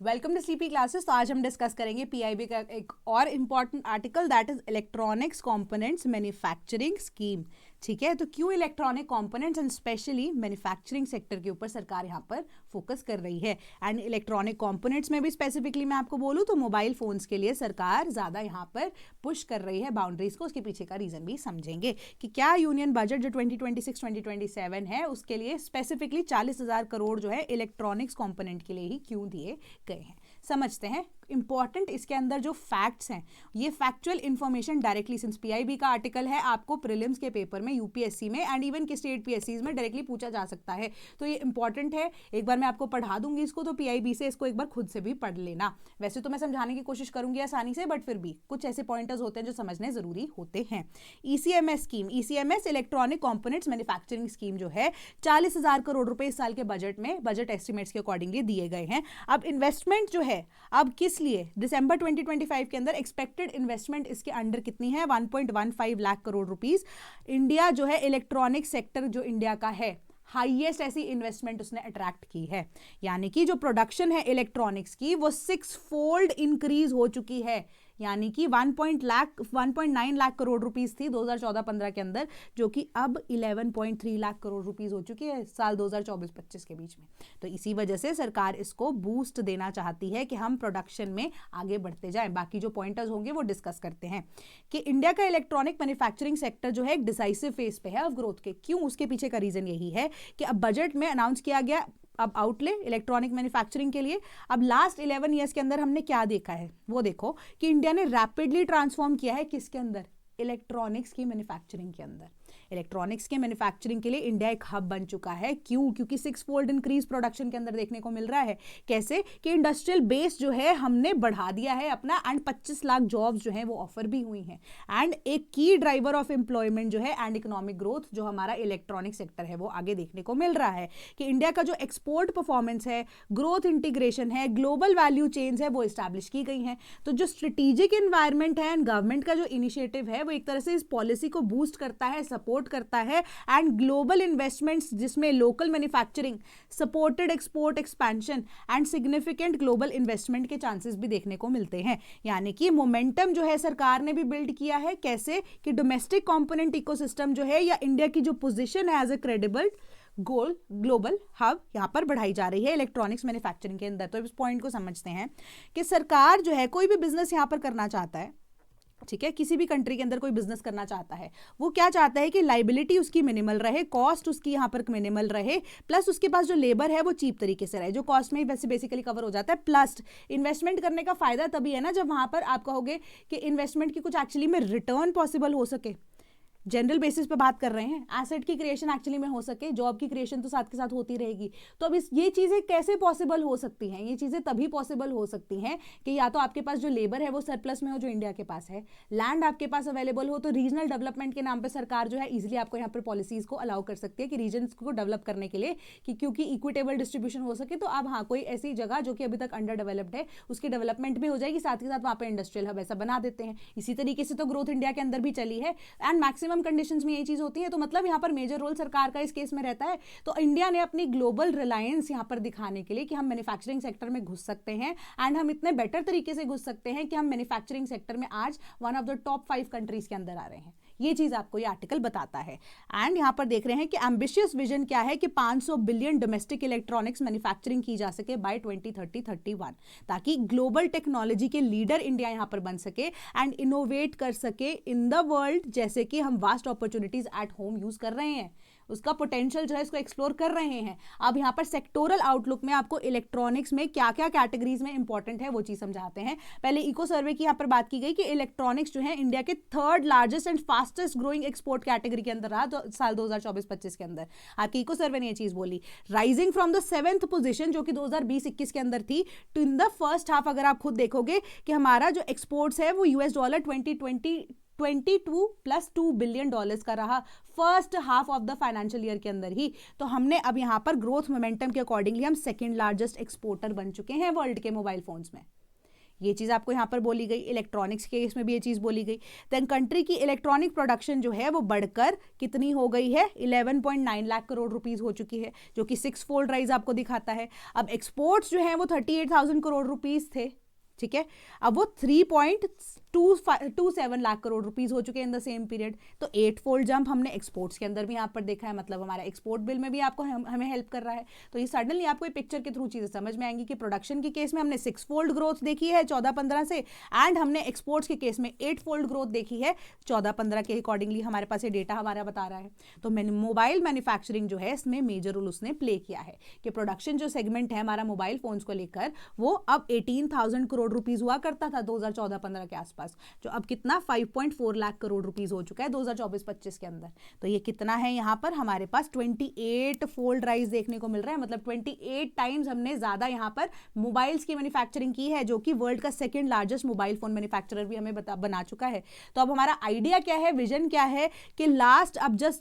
Welcome to sleepy classes. तो आज हम डिस्कस करेंगे पीआईबी का एक और important article, that is electronics components manufacturing scheme. ठीक है, तो क्यों electronic components and specially manufacturing sector के ऊपर सरकार यहाँ पर फोकस कर रही है। एंड इलेक्ट्रॉनिक कंपोनेंट्स में भी स्पेसिफिकली मैं आपको बोलूँ तो मोबाइल फोन्स के लिए सरकार ज़्यादा यहाँ पर पुश कर रही है बाउंड्रीज को। उसके पीछे का रीज़न भी समझेंगे कि क्या यूनियन बजट जो 2026-2027 है उसके लिए स्पेसिफिकली 40,000 करोड़ जो है इलेक्ट्रॉनिक्स कंपोनेंट के लिए ही क्यों दिए गए हैं। समझते हैं। इंपॉर्टेंट इसके अंदर जो फैक्ट्स हैं, ये factual information directly, since PIB का आर्टिकल है, आपको प्रीलिम्स के पेपर में, यूपीएससी में एंड इवन के स्टेट पीएससीज में डायरेक्टली पूछा जा सकता है। तो ये इंपॉर्टेंट है। एक बार मैं आपको पढ़ा दूंगी इसको, तो पीआईबी से इसको एक बार खुद से भी पढ़ लेना। वैसे तो मैं समझाने की कोशिश करूंगी आसानी से, बट फिर भी कुछ ऐसे पॉइंटर्स होते हैं जो समझने जरूरी होते हैं। ECMS scheme, ECMS electronic components manufacturing scheme जो है 40,000 करोड़ रुपए इस साल के बजट में, बजट एस्टिमेट्स के अकॉर्डिंगली दिए गए हैं। अब इन्वेस्टमेंट जो है, अब किस लिए, दिसंबर 2025 के अंदर एक्सपेक्टेड इन्वेस्टमेंट इसके अंडर कितनी है, 1.15 लाख करोड़ रुपीस। इंडिया जो है इलेक्ट्रॉनिक सेक्टर जो इंडिया का है, हाईएस्ट ऐसी इन्वेस्टमेंट उसने अट्रैक्ट की है। यानी कि जो प्रोडक्शन है इलेक्ट्रॉनिक्स की वो 6 फोल्ड इंक्रीज हो चुकी है। यानी कि 1.9 लाख करोड़ रुपीस थी 2014-15 के अंदर, जो कि अब 11.3 लाख करोड़ रुपीस हो चुकी है साल 2024-25 के बीच में। तो इसी वजह से सरकार इसको बूस्ट देना चाहती है कि हम प्रोडक्शन में आगे बढ़ते जाएं। बाकी जो पॉइंटर्स होंगे वो डिस्कस करते हैं कि इंडिया का इलेक्ट्रॉनिक मैन्युफैक्चरिंग सेक्टर जो है एक डिसाइसिव फेज पे है ऑफ ग्रोथ के। क्यों? उसके पीछे का रीजन यही है कि अब बजट में अनाउंस किया गया अब आउटले इलेक्ट्रॉनिक मैन्युफैक्चरिंग के लिए। अब लास्ट 11 ईयर्स के अंदर हमने क्या देखा है, वो देखो कि इंडिया ने रैपिडली ट्रांसफॉर्म किया है किसके अंदर, इलेक्ट्रॉनिक्स की मैन्युफैक्चरिंग के अंदर। इलेक्ट्रॉनिक्स के मैन्युफैक्चरिंग के लिए इंडिया एक हब बन चुका है। क्यों? क्योंकि 6 फोल्ड इंक्रीज प्रोडक्शन के अंदर देखने को मिल रहा है। कैसे? कि इंडस्ट्रियल बेस जो है हमने बढ़ा दिया है अपना, एंड 25 लाख जॉब्स जो है वो ऑफर भी हुई हैं। एंड एक की ड्राइवर ऑफ एम्प्लॉयमेंट जो है एंड इकोनॉमिक ग्रोथ जो हमारा इलेक्ट्रॉनिक सेक्टर है वो आगे देखने को मिल रहा है कि इंडिया का जो एक्सपोर्ट परफॉर्मेंस है, ग्रोथ इंटीग्रेशन है, ग्लोबल वैल्यू चेन्स है, वो इस्टेब्लिश की गई हैं। तो जो स्ट्रेटेजिक एनवायरमेंट है एंड गवर्नमेंट का जो इनिशिएटिव है वो एक तरह से इस पॉलिसी को बूस्ट करता है, सपोर्ट करता है। एंड ग्लोबल इन्वेस्टमेंट्स जिसमें local manufacturing, supported export expansion and significant global investment के चांसेस भी देखने को मिलते हैं। यानी कि मोमेंटम जो है सरकार ने भी बिल्ड किया है। कैसे? कि डोमेस्टिक कंपोनेंट इकोसिस्टम जो है या इंडिया की जो पोजीशन है as a credible global hub यहाँ पर बढ़ाई जा रही है इलेक्ट्रॉनिक्स मैन्युफैक्चरिंग के अंदर। तो इस पॉइंट को समझते हैं कि सरकार जो है कोई भी बिजनेस यहाँ पर करना चाहता है, ठीक है, किसी भी कंट्री के अंदर कोई बिजनेस करना चाहता है, वो क्या चाहता है कि लाइबिलिटी उसकी मिनिमल रहे, कॉस्ट उसकी यहाँ पर मिनिमल रहे, प्लस उसके पास जो लेबर है वो चीप तरीके से रहे, जो कॉस्ट में वैसे बेसिकली कवर हो जाता है। प्लस इन्वेस्टमेंट करने का फायदा तभी है ना जब वहां पर आप कहोगे कि इन्वेस्टमेंट की कुछ एक्चुअली में रिटर्न पॉसिबल हो सके। जनरल बेसिस पे बात कर रहे हैं, एसेट की क्रिएशन एक्चुअली में हो सके, जॉब की क्रिएशन तो साथ के साथ होती रहेगी। तो अब ये चीज़ें कैसे पॉसिबल हो सकती हैं? ये चीज़ें तभी पॉसिबल हो सकती हैं कि या तो आपके पास जो लेबर है वो सरप्लस में हो जो इंडिया के पास है, लैंड आपके पास अवेलेबल हो, तो रीजनल डेवलपमेंट के नाम पर सरकार जो है ईजिली आपको यहाँ पर पॉलिसीज को अलाउ कर सकती है कि रीजन को डेवलप करने के लिए, कि क्योंकि इक्विटेबल डिस्ट्रीब्यूशन हो सके। तो अब हाँ, कोई ऐसी जगह जो कि अभी तक अंडर डेवलप्ड है उसकी डेवलपमेंट भी हो जाएगी, साथ ही साथ वहाँ पर इंडस्ट्रियल हब ऐसा बना देते हैं। इसी तरीके से तो ग्रोथ इंडिया के अंदर भी चली है एंड मैक्सिमम कंडीशंस में यही चीज होती है। तो मतलब यहाँ पर मेजर रोल सरकार का इस केस में रहता है। तो इंडिया ने अपनी ग्लोबल रिलायंस यहाँ पर दिखाने के लिए कि हम मैन्युफैक्चरिंग सेक्टर में घुस सकते हैं एंड हम इतने बेटर तरीके से घुस सकते हैं कि हम मैन्युफैक्चरिंग सेक्टर में आज one of the top 5 countries के अंदर आ रहे हैं। ये चीज आपको ये आर्टिकल बताता है। एंड यहाँ पर देख रहे हैं कि एम्बिशियस विजन क्या है कि 500 बिलियन डोमेस्टिक इलेक्ट्रॉनिक्स मैन्युफैक्चरिंग की जा सके बाय 2030-31, ताकि ग्लोबल टेक्नोलॉजी के लीडर इंडिया यहाँ पर बन सके एंड इनोवेट कर सके इन द वर्ल्ड, जैसे कि हम vast opportunities at home use कर रहे हैं, उसका पोटेंशियल जो है इसको एक्सप्लोर कर रहे हैं। अब यहाँ पर सेक्टोरल आउटलुक में आपको इलेक्ट्रॉनिक्स में क्या क्या कैटेगरीज में इंपॉर्टेंट है वो चीज समझाते हैं। पहले इको सर्वे की यहाँ पर बात की गई कि इलेक्ट्रॉनिक्स जो है इंडिया के 3rd largest and fastest growing export category के अंदर रहा तो साल 2024-25 के अंदर। आपकी इको सर्वे ने ये चीज बोली, rising from the 7th position जो कि 2020-21 के अंदर थी too in the first half. अगर आप खुद देखोगे कि हमारा जो एक्सपोर्ट्स है वो $22 + $2 बिलियन का रहा first half of the financial year के अंदर ही। तो हमने अब यहां पर ग्रोथ मोमेंटम के अकॉर्डिंगली हम 2nd लार्जेस्ट एक्सपोर्टर बन चुके हैं वर्ल्ड के मोबाइल फोन्स में। ये चीज़ आपको यहाँ पर बोली गई, इलेक्ट्रॉनिक्स के केस में भी ये चीज़ बोली गई। देन कंट्री की इलेक्ट्रॉनिक प्रोडक्शन जो है वो बढ़कर कितनी हो गई है, 11.9 लाख करोड़ रुपीस हो चुकी है, जो कि 6 फोल्ड राइज आपको दिखाता है। अब एक्सपोर्ट्स जो है वो 38,000 करोड़ रुपीस थे, ठीक है, अब वो 3.27 लाख करोड़ रुपीस हो चुके हैं इन द सेम पीरियड। तो 8 फोल्ड जंप हमने एक्सपोर्ट्स के अंदर भी यहाँ पर देखा है, मतलब हमारा एक्सपोर्ट बिल में भी आपको हमें हेल्प कर रहा है। तो ये सडनली आपको एक पिक्चर के थ्रू चीज़ें समझ में आएंगी कि प्रोडक्शन के केस में हमने 6 फोल्ड ग्रोथ देखी है 14-15 से, एंड हमने एक्सपोर्ट्स के केस में 8 फोल्ड ग्रोथ देखी है 14-15 के अकॉर्डिंगली। हमारे पास ये डेटा हमारा बता रहा है। तो मोबाइल मैन्युफैक्चरिंग जो है इसमें मेजर रोल उसने प्ले किया है कि प्रोडक्शन जो सेगमेंट है हमारा मोबाइल फोन्स को लेकर, वो अब 18,000 करोड़ रुपीस हुआ करता था 2014-15 के आसपास, जो अब कितना 5.4 लाख करोड़ रुपीस हो चुका है 2024-25 के अंदर। तो ये कितना है, यहाँ पर हमारे पास 28 फोल्ड राइज देखने को मिल रहा है, मतलब 28 टाइम्स हमने ज्यादा यहाँ पर मोबाइल्स की मैन्युफैक्चरिंग की है, जो कि वर्ल्ड का second largest mobile phone manufacturer भी हमें बना चुका है। तो अब हमारा आइडिया क्या है, विजन क्या है कि लास्ट अब जस्ट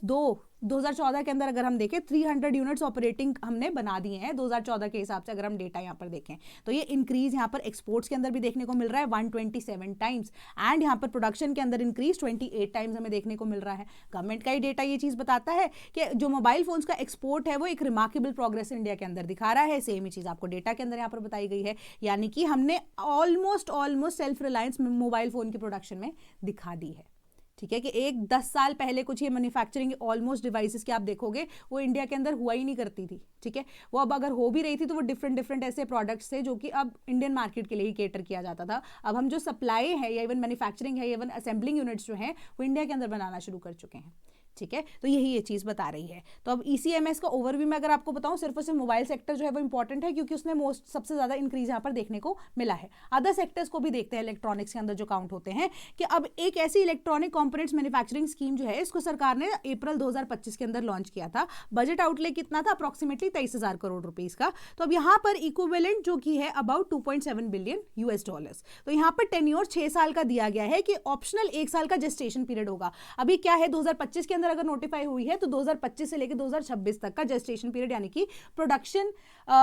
2014 के अंदर अगर हम देखें 300 यूनिट्स ऑपरेटिंग हमने बना दिए हैं 2014 के हिसाब से। अगर हम डेटा यहाँ पर देखें तो ये इंक्रीज यहाँ पर एक्सपोर्ट्स के अंदर भी देखने को मिल रहा है 127 टाइम्स, एंड यहाँ पर प्रोडक्शन के अंदर इंक्रीज 28 टाइम्स हमें देखने को मिल रहा है। गवर्नमेंट का ही डेटा ये चीज़ बताता है कि जो मोबाइल फोन्स का एक्सपोर्ट है वो एक रिमार्केबल प्रोग्रेस इंडिया के अंदर दिखा रहा है। सेम ही चीज़ आपको डेटा के अंदर यहाँ पर बताई गई है, यानी कि हमने almost self reliance mobile phone की प्रोडक्शन में दिखा दी है। ठीक है, कि 10 साल पहले कुछ ये मैन्युफैक्चरिंग ऑलमोस्ट डिवाइसेस के आप देखोगे वो इंडिया के अंदर हुआ ही नहीं करती थी। ठीक है, वो अब अगर हो भी रही थी तो वो डिफरेंट ऐसे प्रोडक्ट्स थे जो कि अब इंडियन मार्केट के लिए ही केटर किया जाता था। अब हम जो सप्लाई है या इवन मैन्युफैक्चरिंग है, इवन असेंबलिंग यूनिट्स जो हैं वो इंडिया के अंदर बनाना शुरू कर चुके हैं। ठीक है, तो यही ये चीज़ बता रही है। तो अब ECMS का ओवरव्यू में अगर आपको बताऊं, सिर्फ और सिर्फ मोबाइल सेक्टर जो है वो इंपॉर्टेंट है क्योंकि उसने सबसे ज़्यादा इंक्रीज यहाँ पर देखने को मिला है। अदर सेक्टर्स को भी देखते हैं इलेक्ट्रॉनिक्स के अंदर जो काउंट होते हैं, कि अब एक ऐसी इलेक्ट्रॉनिक कंपोनेंट्स मैन्युफैक्चरिंग स्कीम जो है इसको सरकार ने अप्रैल 2025 के अंदर लॉन्च किया था। बजट आउटले कितना था, अप्रॉक्सीमेटली 23,000 करोड़ रुपीज का। तो अब यहाँ पर इक्विवेलेंट जो कि है अबाउट $2.7 बिलियन। तो यहाँ पर टेन्योर 6 साल का दिया गया है कि ऑप्शनल 1 साल का जेस्टेशन पीरियड होगा। अभी क्या है 2025 के अंदर अगर नोटिफाई हुई है तो 2025 से लेकर 2026 तक का जेस्टेशन पीरियड, यानी कि प्रोडक्शन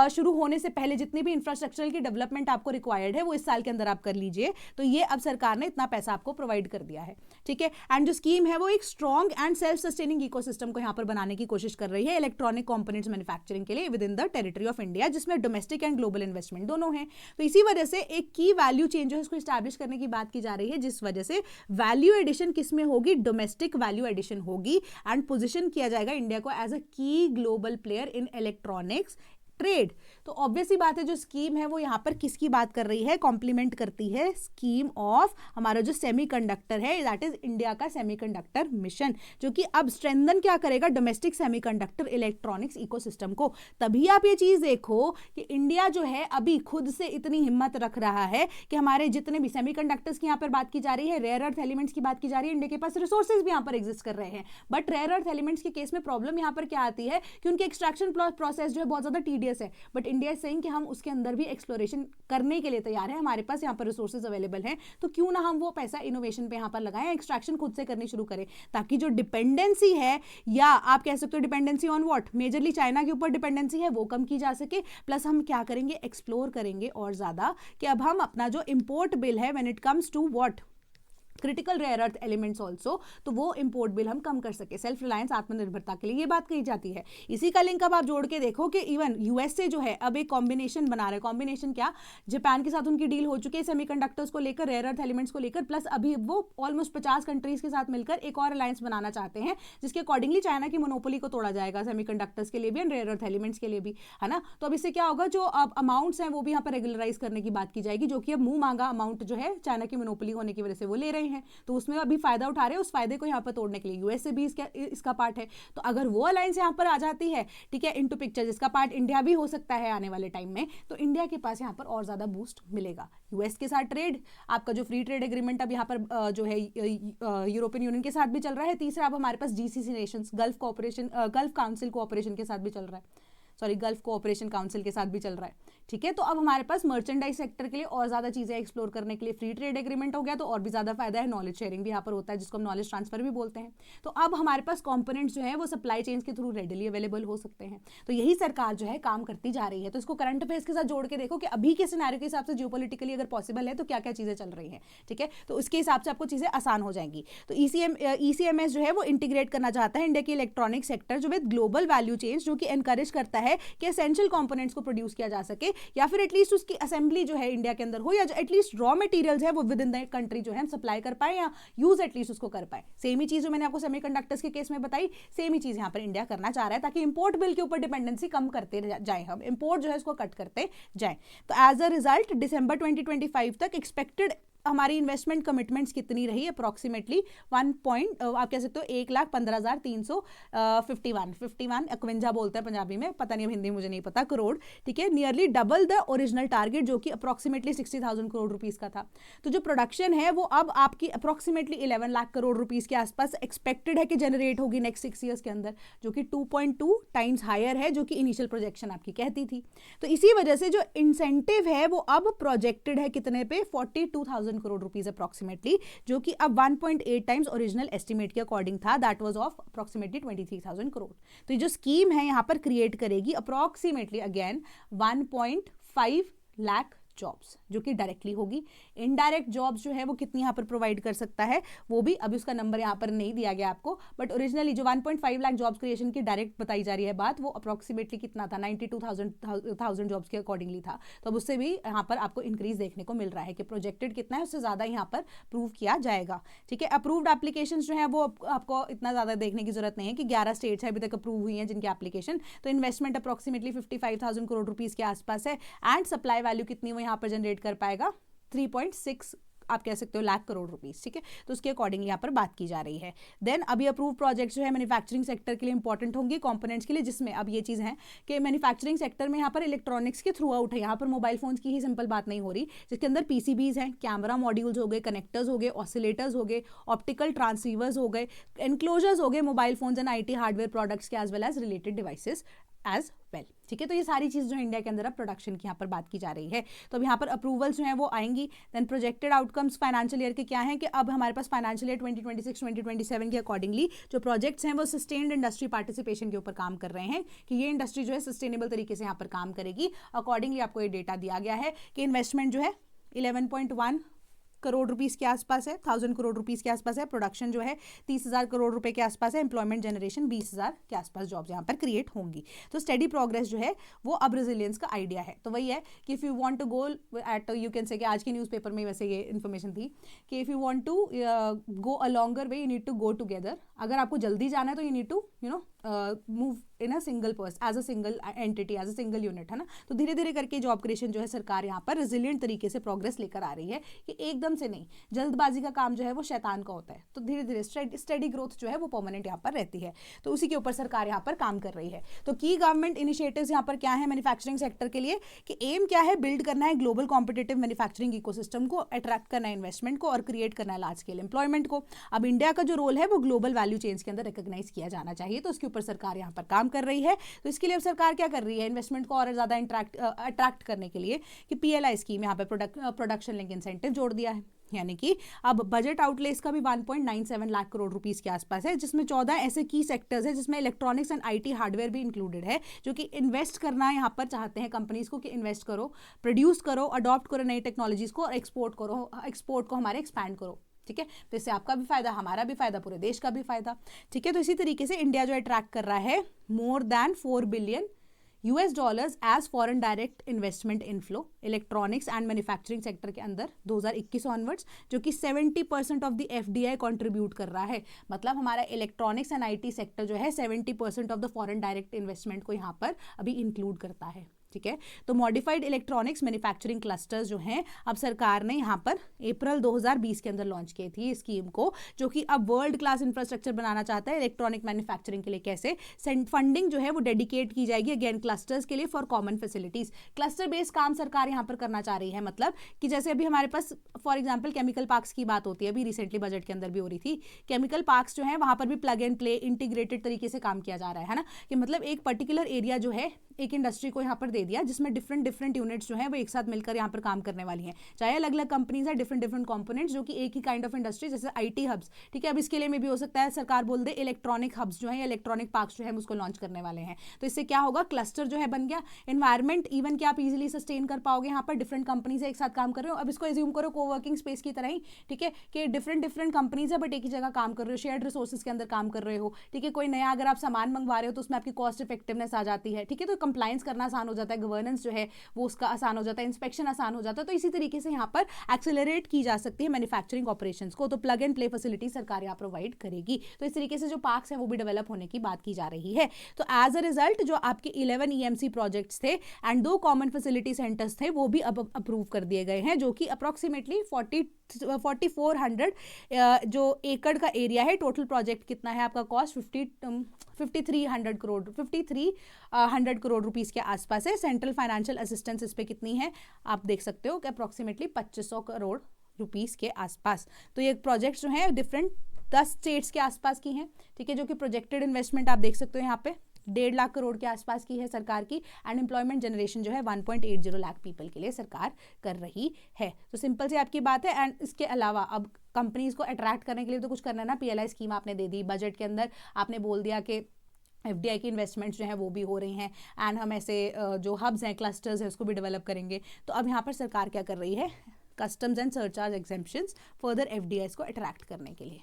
शुरू होने से पहले जितनी भी इंफ्रास्ट्रक्चर की डेवलपमेंट आपको रिक्वायर्ड है वो इस साल के अंदर आप कर लीजिए। तो ये अब सरकार ने इतना पैसा आपको प्रोवाइड कर दिया है। ठीक है, एंड जो स्कीम है वो एक strong and self sustaining ecosystem को यहाँ पर बनाने की कोशिश कर रही है इलेक्ट्रॉनिक कंपोनेंट्स मैन्युफैक्चरिंग के लिए with in the territory of India, जिसमें डोमेस्टिक एंड ग्लोबल इन्वेस्टमेंट दोनों हैं। तो इसी वजह से एक की वैल्यू चेंज है उसको स्टैब्लिश करने की बात की जा रही है, जिस वजह से वैल्यू एडिशन किसमें होगी, डोमेस्टिक वैल्यू एडिशन होगी, एंड पोजीशन किया जाएगा इंडिया को एज अ की global player in electronics trade. तो ऑब्वियसली बात है जो स्कीम है वो यहाँ पर किसकी बात कर रही है, कॉम्प्लीमेंट करती है स्कीम ऑफ हमारा जो सेमीकंडक्टर है, दैट इज इंडिया का सेमीकंडक्टर मिशन, जो कि अब स्ट्रेंथन क्या करेगा, डोमेस्टिक सेमीकंडक्टर इलेक्ट्रॉनिक्स इकोसिस्टम को। तभी आप ये चीज देखो कि इंडिया जो है अभी खुद से इतनी हिम्मत रख रहा है कि हमारे जितने भी सेमीकंडक्टर्स की यहाँ पर बात की जा रही है, रेयर अर्थ एलिमेंट्स की बात की जा रही है, इंडिया के पास रिसोर्सेज भी यहाँ पर एग्जिस्ट कर रहे हैं। बट रेयर अर्थ एलिमेंट्स के केस में प्रॉब्लम यहाँ पर क्या आती है कि उनके एक्सट्रैक्शन प्रोसेस जो है बहुत ज्यादा टीडियस है। बट इंडिया इज सेइंग कि हम उसके अंदर भी एक्सप्लोरेशन करने के लिए तैयार है, हमारे पास यहाँ पर रिसोर्सेज अवेलेबल हैं, तो क्यों ना हम वो पैसा इनोवेशन पे यहाँ पर लगाएं, एक्सट्रैक्शन खुद से करनी शुरू करें, ताकि जो डिपेंडेंसी है, या आप कह सकते हो dependency on what, majorly China के ऊपर डिपेंडेंसी है, वो कम की जा सके। प्लस हम क्या करेंगे, एक्सप्लोर करेंगे और ज्यादा कि अब हम अपना जो इंपोर्ट बिल है when it comes to what, critical rare earth elements also, तो वो इंपोर्ट बिल हम कम कर सके, सेल्फ रिलायंस आत्मनिर्भरता के लिए ये बात कही जाती है। इसी का लिंक अब आप जोड़ के देखो कि इवन यूएसए जो है अब एक कॉम्बिनेशन बना रहा है। कॉम्बिनेशन क्या, जापान के साथ उनकी डील हो चुकी है सेमीकंडक्टर्स को लेकर, रेयर अर्थ एलिमेंट्स को लेकर, प्लस अभी वो ऑलमोस्ट 50 कंट्रीज के साथ मिलकर एक और अलायंस बनाना चाहते हैं, जिसके अकॉर्डिंगली चाइना की मोनोपोली को तोड़ा जाएगा सेमीकंडक्टर्स के लिए भी एंड रेयर अर्थ एलिमेंट्स के लिए भी, है ना। तो अब इससे क्या होगा, जो अब अमाउंट्स हैं वो भी यहाँ पर रेगुलराइज करने की बात की जाएगी, जो कि अब मुंह मांगा अमाउंट जो है चाइना की मोनोपोली होने की वजह से वो ले रहे हैं, तो उसमें अभी फायदा उठा रहे हैं, उस फायदे को यहाँ पर तोड़ने के लिए यूएसए भी इसका पार्ट है। तो अगर वो अलायंस यहाँ पर आ जाती है, ठीक है, इनटू पिक्चर, जिसका पार्ट इंडिया भी हो सकता है आने वाले टाइम में, तो इंडिया के पास यहाँ पर और ज्यादा बूस्ट मिलेगा। यूएस के साथ ट्रेड, आपका जो फ्री ट्रेड एग्रीमेंट अब यहाँ पर जो है यूरोपियन यूनियन के साथ भी चल रहा है। तीसरा अब हमारे पास GCC nations, Gulf council cooperation के साथ भी चल रहा है, सॉरी गल्फ कोऑपरेशन काउंसिल के साथ भी चल रहा है। ठीक है। तो अब हमारे पास मर्चेंडाइज सेक्टर के लिए और ज़्यादा चीज़ें एक्सप्लोर करने के लिए फ्री ट्रेड एग्रीमेंट हो गया, तो और भी ज़्यादा फायदा है। नॉलेज शेयरिंग भी यहाँ पर होता है, जिसको हम नॉलेज ट्रांसफर भी बोलते हैं। तो अब हमारे पास कंपोनेंट्स जो है वो सप्लाई चेन्स के थ्रू रेडिली अवेलेबल हो सकते हैं। तो यही सरकार जो है काम करती जा रही है। तो इसको करंट अफेयर्स के साथ जोड़ के देखो कि अभी के सिनेरियो के हिसाब से जियोपॉलिटिकली अगर पॉसिबल है तो क्या क्या चीज़ें चल रही हैं, ठीक है। तो उसके हिसाब से आपको चीज़ें आसान हो जाएंगी। तो ECMS जो है वो इंटीग्रेट करना चाहता है इंडिया की इलेक्ट्रॉनिक सेक्टर जो विद ग्लोबल वैल्यू चेन्स, जो कि एनकरेज करता है कि एसेंशियल कंपोनेंट्स को प्रोड्यूस किया जा सके, या फिर एटलीस्ट उसकी असेंबली जो है इंडिया के अंदर हो, या जो एटलीस्ट रॉ मटेरियल्स है वो विद इन द कंट्री जो है हम सप्लाई कर पाए या यूज एटलीस्ट उसको कर पाए। सेम ही चीज़ जो मैंने आपको सेमीकंडक्टर्स के केस में बताई, सेम ही चीज़ यहाँ पर इंडिया करना चाह रहा है, ताकि इंपोर्ट बिल के ऊपर डिपेंडेंसी कम करते जाए, हम इंपोर्ट जो है इसको कट करते जाएं। तो एज अ रिजल्ट दिसंबर 2025 तक एक्सपेक्टेड हमारी इन्वेस्टमेंट कमिटमेंट्स कितनी रही? अप्रॉक्सीमेटली आप कह सकते हो 1,15,351 51 बोलते हैं पंजाबी में, पता नहीं हिंदी मुझे नहीं पता, करोड़, ठीक है। Nearly double the original target जो कि अप्रॉक्सीमेटली 60,000 करोड़ रुपीस का था। तो जो प्रोडक्शन है वो अब आपकी अप्रॉक्सीमेटली 11 लाख करोड़ रुपीस के आसपास एक्सपेक्टेड है कि जनरेट होगी नेक्स्ट 6 ईयर्स के अंदर, जो कि 2.2 टाइम्स हायर है, जो कि इनिशियल प्रोजेक्शन आपकी कहती थी। तो इसी वजह से जो इंसेंटिव है वो अब प्रोजेक्टेड है कितने पे? 42,000 करोड़ रुपीस अप्रॉक्सीमेटली, जो कि अब 1.8 टाइम्स ओरिजिनल एस्टिमेट के अकॉर्डिंग था, that was of approximately 23,000 crore. तो ये जो स्कीम है यहाँ पर क्रिएट करेगी अप्रॉक्सीमेटली अगेन 1.5 लाख जॉब्स, जो कि डायरेक्टली होगी। इनडायरेक्ट जॉब्स जो है वो कितनी यहाँ पर प्रोवाइड कर सकता है वो भी अभी उसका नंबर यहाँ पर नहीं दिया गया आपको, बट ओरिजिनली जो 1.5 लाख जॉब्स क्रिएशन की डायरेक्ट बताई जा रही है बात, वो अप्रॉक्सीमेटली कितना था? 92,000 जॉब्स के अकॉर्डिंगली था। तो अब उससे भी यहाँ पर आपको इंक्रीज देखने को मिल रहा है कि प्रोजेक्टेड कितना है, उससे ज़्यादा यहाँ पर प्रूव किया जाएगा, ठीक है। अप्रूव्ड एप्लीकेशन जो है वो आपको इतना ज़्यादा देखने की जरूरत नहीं है कि 11 स्टेट्स है अभी तक अप्रूव हुई हैं जिनकी एप्लीकेशन। तो इन्वेस्टमेंट अप्रॉक्सीमेटली 55,000 करोड़ रुपीज़ के आसपास है, एंड सप्लाई वैल्यू कितनी यहाँ पर जनरेट कर पाएगा? 3.6 आप कह सकते हो लाख करोड़ रुपीस, ठीक है। तो उसके अकॉर्डिंग यहाँ पर बात की जा रही है। देन अभी अप्रूव प्रोजेक्ट जो है मैन्युफैक्चरिंग सेक्टर के लिए इंपॉर्टेंट होंगे, कंपोनेंट्स के लिए, जिसमें अब ये चीज़ है कि मैन्युफैक्चरिंग सेक्टर में यहाँ पर इलेक्ट्रॉनिक्स के थ्रू आउट है, यहाँ पर मोबाइल फोन्स की ही सिंपल बात नहीं हो रही, जिसके अंदर PCBs हैं, कैमरा मॉड्यूल्स हो गए, कनेक्टर्स हो गए, ऑसिलेटर्स हो गए, ऑप्टिकल ट्रांसीवर्स हो गए, एनक्लोजर्स हो गए, mobile phones and IT hardware products के as well as related devices as well, ठीक है। तो ये सारी चीज़ जो इंडिया के अंदर अब प्रोडक्शन की यहाँ पर बात की जा रही है। तो अब यहाँ पर अप्रूवल्स जो हैं वो आएंगी। Then projected outcomes financial year के क्या हैं कि अब हमारे पास फाइनेंशियल ईयर 2026-2027 के अकॉर्डिंगली जो प्रोजेक्ट्स हैं वो सस्टेन्ड इंडस्ट्री पार्टिसिपेशन के ऊपर काम कर रहे हैं, कि ये इंडस्ट्री जो है सस्टेनेबल तरीके से यहाँ पर काम करेगी। अकॉर्डिंगली आपको ये डेटा दिया गया है कि इन्वेस्टमेंट जो है 11.1 करोड़ रुपीस के आसपास है, 1000 करोड़ रुपीस के आसपास है। प्रोडक्शन जो है 30,000 करोड़ रुपए के आसपास है। एम्प्लॉयमेंट जनरेशन 20,000 के आसपास जॉब्स यहाँ पर क्रिएट होंगी। तो स्टडी प्रोग्रेस जो है वो अब रेजिलियंस का आइडिया है। तो वही है कि if you want to go at, you can say कि आज के न्यूज़पेपर में वैसे ये इन्फॉर्मेशन थी कि if you want to go a longer way, you need to go together. अगर आपको जल्दी जाना है तो you need to move in a single person, as a single entity, as a single unit, है ना। तो धीरे धीरे करके जॉब क्रिएशन जो है सरकार यहाँ पर रेजिलियंट तरीके से प्रोग्रेस लेकर आ रही है, कि एकदम से नहीं। जल्दबाजी का काम जो है वो शैतान का होता है, तो धीरे धीरे स्टडी ग्रोथ जो है वो परमानेंट यहाँ पर रहती है। तो उसी के ऊपर सरकार यहाँ पर काम कर रही है। तो की गवर्नमेंट इनिशिएटिव्स यहाँ पर क्या है मैन्युफैक्चरिंग सेक्टर के लिए, कि एम क्या है? बिल्ड करना है ग्लोबल कॉम्पिटिटिव मैन्युफैक्चरिंग इकोसिस्टम को, अट्रैक्ट करना है इन्वेस्टमेंट को, और क्रिएट करना है लार्ज स्केल एम्प्लॉयमेंट को। अब इंडिया का जो रोल है वो ग्लोबल वैल्यू चेन्स के अंदर रिकॉग्नाइज किया जाना चाहिए, तो उसके ऊपर सरकार यहाँ पर काम कर रही है। तो इसके लिए अब सरकार क्या कर रही है? इन्वेस्टमेंट को और ज़्यादा अट्रैक्ट करने के लिए कि PLI स्कीम यहाँ पर प्रोडक्शन लिंक इंसेंटिव जोड़ दिया है, यानी कि अब बजट आउटलेस का भी 1.97 लाख करोड़ रुपीस के आसपास है, जिसमें 14 ऐसे की सेक्टर्स है जिसमें इलेक्ट्रॉनिक्स एंड IT हार्डवेयर भी इंक्लूडेड है, जो कि इन्वेस्ट करना यहाँ पर चाहते हैं कंपनीज को, कि इन्वेस्ट करो, प्रोड्यूस करो, अडॉप्ट करो नई टेक्नोलॉजीज को, और एक्सपोर्ट करो, एक्सपोर्ट को हमारे एक्सपैंड करो, ठीक है। तो इससे आपका भी फायदा, हमारा भी फायदा, पूरे देश का भी फायदा, ठीक है। तो इसी तरीके से इंडिया जो अट्रैक्ट कर रहा है more than $4 billion as foreign direct investment inflow electronics and manufacturing sector के अंदर 2021 ऑनवर्ड्स, जो कि 70% ऑफ द FDI कंट्रीब्यूट कर रहा है। मतलब हमारा इलेक्ट्रॉनिक्स एंड IT सेक्टर जो है 70% of the foreign direct investment को यहाँ पर अभी इंक्लूड करता है, ठीक है। तो मॉडिफाइड इलेक्ट्रॉनिक्स मैन्युफैक्चरिंग क्लस्टर्स जो हैं अब सरकार ने यहाँ पर अप्रैल 2020 के अंदर लॉन्च की थी स्कीम को, जो कि अब वर्ल्ड क्लास इंफ्रास्ट्रक्चर बनाना चाहता है इलेक्ट्रॉनिक मैन्युफैक्चरिंग के लिए। कैसे? फंडिंग जो है वो डेडिकेट की जाएगी अगेन क्लस्टर्स के लिए for common facilities. Cluster based काम सरकार यहाँ पर करना चाह रही है, मतलब कि जैसे अभी हमारे पास फॉर एग्जाम्पल केमिकल पार्क्स की बात होती है, अभी रिसेंटली बजट के अंदर भी हो रही थी। केमिकल पार्क्स जो है वहाँ पर भी प्लग एंड प्ले इंटीग्रेटेड तरीके से काम किया जा रहा है ना, कि मतलब एक पर्टिकुलर एरिया जो है एक इंडस्ट्री को यहाँ पर दे दिया जिसमें डिफरेंट यूनिट्स जो है वो एक साथ मिलकर यहाँ पर काम करने वाली हैं, चाहे अलग अलग कंपनीज है, डिफरेंट कंपोनेंट्स जो कि एक ही काइंड ऑफ इंडस्ट्री, जैसे IT हब्स, ठीक है। अब इसके लिए में भी हो सकता है सरकार बोल दे इलेक्ट्रॉनिक हब्स जो है, इलेक्ट्रॉनिक पार्क्स जो है उसको लॉन्च करने वाले हैं। तो इससे क्या होगा, क्लस्टर जो है बन गया, एनवायरमेंट इवन कि आप इजीली सस्टेन कर पाओगे, यहाँ पर डिफरेंट कंपनी से एक साथ काम कर रहे हो। अब इसको एज्यूम करो कोवर्किंग स्पेस की तरह ही, ठीक है, कि डिफरेंट कंपनीज है बट एक ही जगह काम कर रहे हो, शेयर्ड रिसोर्सेज के अंदर काम कर रहे हो, ठीक है। कोई नया अगर आप सामान मंगवा रहे हो तो उसमें आपकी कॉस्ट इफेक्टिवनेस आ जाती है, ठीक है। तो कंप्लायंस करना आसान हो जाता है, गवर्नेंस जो है वो उसका आसान हो जाता है, इंस्पेक्शन आसान हो जाता है। तो इसी तरीके से यहाँ पर एक्सेलरेट की जा सकती है मैन्युफैक्चरिंग ऑपरेशंस को। तो प्लग एंड प्ले फैसिलिटी सरकार यहाँ प्रोवाइड करेगी। तो इस तरीके से जो पार्क्स हैं वो भी डेवलप होने की बात की जा रही है। तो एज अ रिजल्ट जो आपके 11 EMC प्रोजेक्ट्स थे एंड 2 कॉमन फैसिलिटी सेंटर्स थे वो भी अब अप्रूव कर दिए गए हैं, जो कि अप्रॉक्सीमेटली 4400 जो एकड़ का एरिया है। टोटल प्रोजेक्ट कितना है आपका, कॉस्ट 5300 करोड़ रुपीस के आसपास है। सेंट्रल फाइनेंशियल असिस्टेंस इस पे कितनी है आप देख सकते हो कि अप्रॉक्सीमेटली 2500 करोड़ रुपीस के आसपास। तो ये प्रोजेक्ट्स जो हैं डिफरेंट 10 स्टेट्स के आसपास की हैं, ठीक है, जो कि प्रोजेक्टेड इन्वेस्टमेंट आप देख सकते हो यहाँ पे 1.5 लाख करोड़ के आसपास की है सरकार की। एंड एम्प्लॉयमेंट जनरेशन जो है 1.80 लाख पीपल के लिए सरकार कर रही है। तो सिंपल सी आपकी बात है। एंड इसके अलावा अब कंपनीज को अट्रैक्ट करने के लिए तो कुछ करना है ना, PLI स्कीम आपने दे दी, बजट के अंदर आपने बोल दिया कि FDI की इन्वेस्टमेंट्स जो है वो भी हो रही हैं एंड हम ऐसे जो हब्स हैं, क्लस्टर्स हैं, उसको भी डेवलप करेंगे। तो अब यहाँ पर सरकार क्या कर रही है, customs and surcharge exemptions further FDIs को अट्रैक्ट करने के लिए,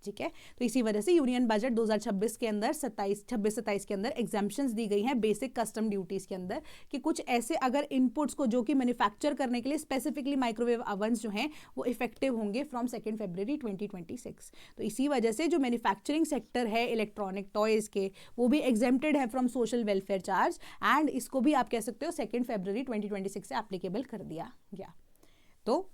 ठीक है। तो इसी वजह से यूनियन बजट 2026 के अंदर 26-27 के अंदर एग्जाम्पशंस दी गई हैं बेसिक कस्टम ड्यूटीज के अंदर, कि कुछ ऐसे अगर इनपुट्स को जो कि मैन्युफैक्चर करने के लिए स्पेसिफिकली माइक्रोवेव ओवन्स जो हैं वो इफेक्टिव होंगे फ्रॉम 2 फरवरी 2026। तो इसी वजह से जो मैन्युफैक्चरिंग सेक्टर है इलेक्ट्रॉनिक टॉयज के वो भी एग्जेम्प्टेड है from social welfare charge and इसको भी आप कह सकते हो 2 फरवरी 2026 से एप्लीकेबल कर दिया गया। तो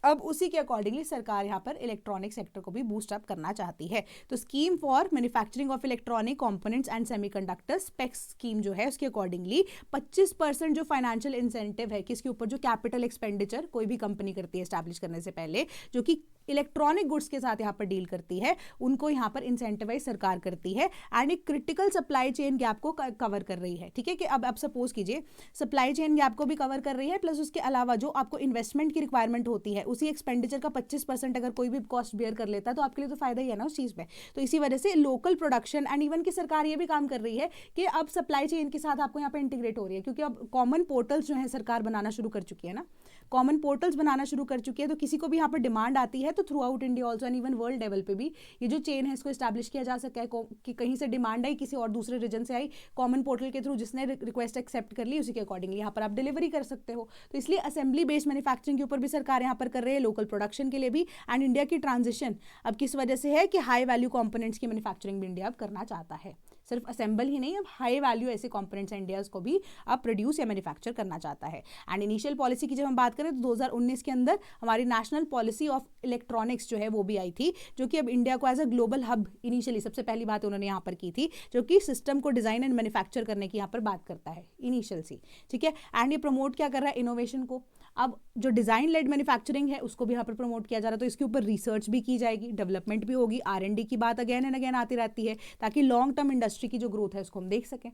अब उसी के अकॉर्डिंगली सरकार यहाँ पर इलेक्ट्रॉनिक सेक्टर को भी बूस्ट अप करना चाहती है। तो scheme for manufacturing of electronic components and semiconductor specs scheme जो है उसके अकॉर्डिंगली 25% जो फाइनेंशियल इंसेंटिव है किसके ऊपर, जो कैपिटल एक्सपेंडिचर कोई भी कंपनी करती है एस्टैब्लिश करने से पहले, जो कि इलेक्ट्रॉनिक गुड्स के साथ यहाँ पर डील करती है, उनको यहाँ पर इंसेंटिवाइज सरकार करती है एंड एक क्रिटिकल सप्लाई चेन गैप को कवर कर रही है, ठीक है। कि अब आप सपोज कीजिए सप्लाई चेन गैप को भी कवर कर रही है, प्लस उसके अलावा जो आपको इन्वेस्टमेंट की रिक्वायरमेंट होती है उसी एक्सपेंडिचर का 25% अगर कोई भी कॉस्ट बेयर कर लेता है तो आपके लिए तो फायदा ही है ना उस चीज़ में। तो इसी वजह से लोकल प्रोडक्शन एंड इवन की सरकार ये भी काम कर रही है कि अब सप्लाई चेन के साथ आपको यहाँ पर इंटीग्रेट हो रही है, क्योंकि अब कॉमन पोर्टल्स जो है सरकार बनाना शुरू कर चुकी है ना, कॉमन पोर्टल्स बनाना शुरू कर चुकी है। तो किसी को भी यहाँ पर डिमांड आती है तो through out India also and even world level पे भी ये जो चेन है इसको एस्टैब्लिश किया जा सका है कि कहीं से डिमांड आई किसी और दूसरे रीजन से आई, कॉमन पोर्टल के थ्रू जिसने रिक्वेस्ट एक्सेप्ट कर ली उसी के अकॉर्डिंगली यहाँ पर आप डिलीवरी कर सकते हो। तो इसलिए असेंबली बेस्ड मैन्युफैक्चरिंग के ऊपर भी सरकार यहाँ पर कर रही है, लोकल प्रोडक्शन के लिए भी। एंड इंडिया की ट्रांजिशन अब किस वजह से है कि हाई वैल्यू कंपोनेंट्स की मैन्युफैक्चरिंग भी इंडिया अब करना चाहता है, सिर्फ असेंबल ही नहीं, अब हाई वैल्यू ऐसे कंपोनेंट्स इंडिया को भी अब प्रोड्यूस या मैन्युफैक्चर करना चाहता है। एंड इनिशियल पॉलिसी की जब हम बात करें तो 2019 के अंदर हमारी नेशनल पॉलिसी ऑफ इलेक्ट्रॉनिक्स जो है वो भी आई थी, जो कि अब इंडिया को as a global hub initially सबसे पहली बात उन्होंने यहाँ पर की थी, जो कि सिस्टम को डिजाइन एंड मैन्युफैक्चर करने की यहाँ पर बात करता है इनिशियल सी, ठीक है। एंड ये प्रमोट क्या कर रहा है, इनोवेशन को। अब जो डिजाइन लेड मैन्युफैक्चरिंग है उसको भी यहाँ पर प्रमोट किया जा रहा है, तो इसके ऊपर रिसर्च भी की जाएगी, डेवलपमेंट भी होगी, R&D की बात अगेन एंड अगेन आती रहती है ताकि लॉन्ग टर्म इंडस्ट्री की जो ग्रोथ है उसको हम देख सकें,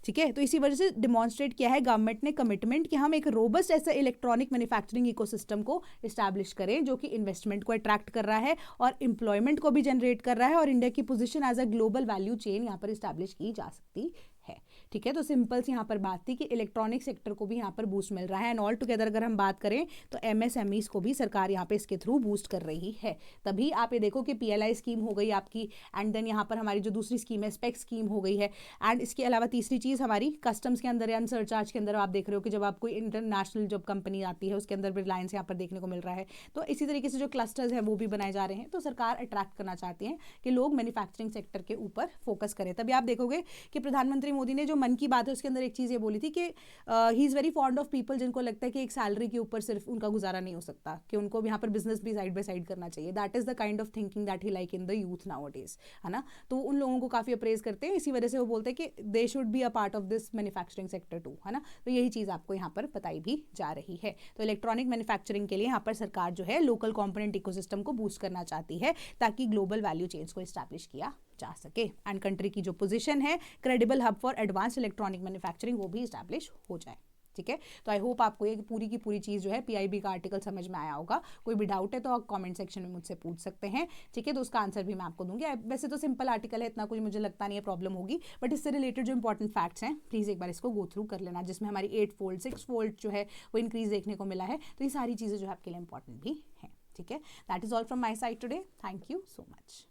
ठीक है। तो इसी वजह से डिमॉन्स्ट्रेट किया है गवर्नमेंट ने कमिटमेंट कि हम एक रोबस्ट ऐसा इलेक्ट्रॉनिक मैन्युफैक्चरिंग इकोसिस्टम को इस्टेब्लिश करें जो कि इन्वेस्टमेंट को अट्रैक्ट कर रहा है और एम्प्लॉयमेंट को भी जनरेट कर रहा है और इंडिया की position as a global value chain यहाँ पर इस्टेब्लिश की जा सकती है, ठीक है। तो सिंपल सी यहाँ पर बात थी कि इलेक्ट्रॉनिक सेक्टर को भी यहाँ पर बूस्ट मिल रहा है एंड ऑल टुगेदर अगर हम बात करें तो MSMEs को भी सरकार यहाँ पे इसके थ्रू बूस्ट कर रही है। तभी आप ये देखो कि PLI स्कीम हो गई आपकी एंड देन यहाँ पर हमारी जो दूसरी स्कीम है स्पेक्स स्कीम हो गई है एंड इसके अलावा तीसरी चीज़ हमारी कस्टम्स के अंदर या सरचार्ज के अंदर आप देख रहे हो कि जब आप कोई इंटरनेशनल जब कंपनी आती है उसके अंदर भी रिलायंस यहाँ पर देखने को मिल रहा है। तो इसी तरीके से जो क्लस्टर्स हैं वो भी बनाए जा रहे हैं, तो सरकार अट्रैक्ट करना चाहती है कि लोग मैन्युफैक्चरिंग सेक्टर के ऊपर फोकस करें। तभी आप देखोगे कि प्रधानमंत्री मोदी ने जो मन की बात है उसके अंदर एक चीज़ ये बोली थी कि he is very fond of people जिनको लगता है कि एक सैलरी के ऊपर सिर्फ उनका गुजारा नहीं हो सकता, कि उनको भी यहाँ पर बिजनेस भी साइड बाय साइड करना चाहिए। That is the kind of thinking that he like in the youth now days, है ना। तो उन लोगों को काफ़ी अप्रेज करते हैं, इसी वजह से वो बोलते हैं कि they should be a part of this manufacturing sector too, है ना। तो यही चीज़ आपको यहाँ पर बताई भी जा रही है। तो इलेक्ट्रॉनिक मैन्युफैक्चरिंग के लिए यहाँ पर सरकार जो है लोकल कॉम्पोनेंट इकोसिस्टम को बूस्ट करना चाहती है ताकि ग्लोबल वैल्यू चेन्स को इस्टेब्लिश किया जा सके एंड कंट्री की जो पोजीशन है credible hub for advance electronic manufacturing वो भी इस्टेब्लिश हो जाए। ठीक है, तो आई होप आपको ये पूरी की पूरी चीज़ जो है पीआईबी का आर्टिकल समझ में आया होगा। कोई भी डाउट है तो आप कमेंट सेक्शन में मुझसे पूछ सकते हैं। ठीक है, तो उसका आंसर भी मैं आपको दूंगी। वैसे तो सिंपल आर्टिकल है, इतना कुछ मुझे लगता नहीं है प्रॉब्लम होगी, बट इससे रिलेटेड जो इंपॉर्टेंट फैक्ट्स हैं प्लीज़ एक बार इसको गो थ्रू कर लेना, जिसमें हमारी 8 फोल्ड 6 फोल्ड जो है वो इंक्रीज देखने को मिला है। तो ये सारी चीज़ें जो है आपके लिए इंपॉर्टेंट भी हैं। ठीक है, that is all from my side today. Thank you so much.